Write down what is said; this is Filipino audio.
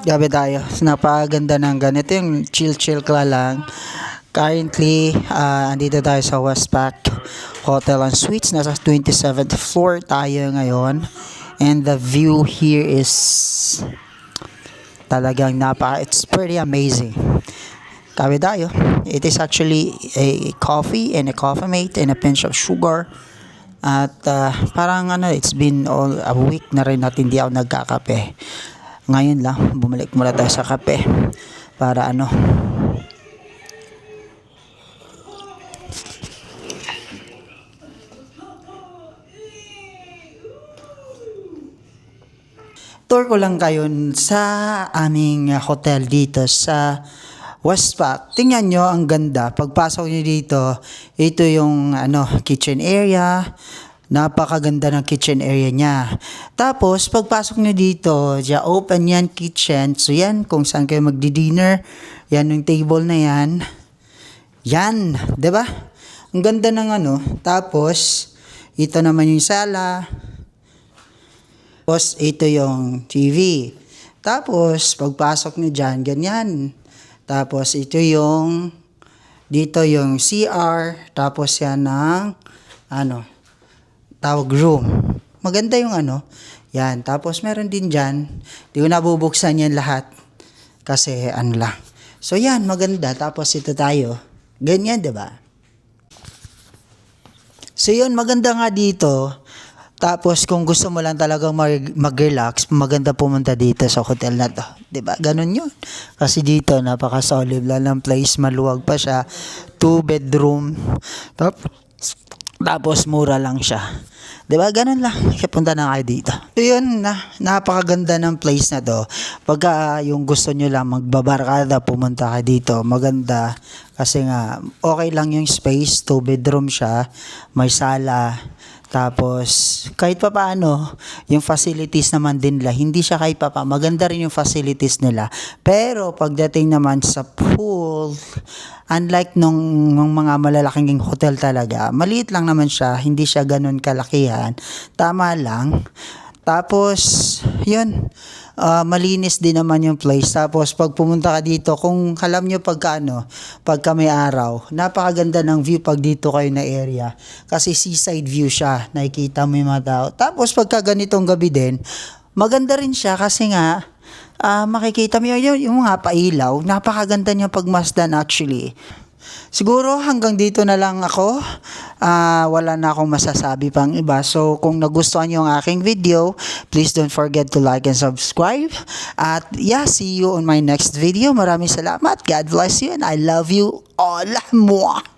Gabi tayo. Napakaganda ng ganito yung chill-chill ka lang. Currently, andito tayo sa Westpac Hotel and Suites. Nasa 27th floor tayo ngayon. And the view here is talagang it's pretty amazing. Gabi tayo. It is actually a coffee and a coffee mate and a pinch of sugar. At parang it's been all a week na rin natin hindi ako nagkakape. Ngayon lang, bumalik muna tayo sa kape para tour ko lang kayo sa aming hotel dito sa Westpac. Tingnan nyo, ang ganda. Pagpasok nyo dito, ito yung kitchen area. Napakaganda ng kitchen area niya. Tapos, pagpasok nyo dito, open yan, kitchen. So, yan, kung saan kayo magdi-dinner. Yan yung table na yan. Yan, ba? Diba? Ang ganda ng Tapos, ito naman yung sala. Tapos, ito yung TV. Tapos, pagpasok nyo dyan, ganyan. Tapos, dito yung CR. Tapos, yan ng, tawag room. Maganda yung yan. Tapos meron din dyan, di ko nabubuksan yan lahat. Kasi lang. So yan, maganda. Tapos ito tayo. Ganyan, diba? So yun, maganda nga dito. Tapos kung gusto mo lang talagang mag-relax, maganda pumunta dito sa hotel na to. Diba? Ganun yun. Kasi dito, napaka-solid lang ng place. Maluwag pa siya. 2 bedroom. Tapos mura lang siya. Diba? Ganun lang. Punta na kayo dito. So yun, napakaganda ng place na to. Pagka yung gusto nyo lang magbabarkada, pumunta kayo dito. Maganda. Kasi nga, okay lang yung space. 2 bedroom siya. May sala. Tapos, kahit pa paano, yung facilities naman din nila, hindi siya kahit pa paano. Maganda rin yung facilities nila. Pero, pagdating naman sa pool, unlike nung mga malalaking hotel talaga, maliit lang naman siya, hindi siya ganun kalakihan. Tama lang. Tapos, yun, malinis din naman yung place. Tapos, pag pumunta ka dito, kung alam nyo pagka may araw, napakaganda ng view pag dito kayo na area. Kasi seaside view siya, nakikita mo yung mga tao. Tapos, pagka ganitong gabi din, maganda rin siya kasi nga, makikita mo yung mga pailaw. Napakaganda niya pagmasdan actually. Siguro hanggang dito na lang ako. Wala na akong masasabi pang iba. So kung nagustuhan niyo ang aking video, please don't forget to like and subscribe. At see you on my next video. Maraming salamat. God bless you and I love you all. Mwah!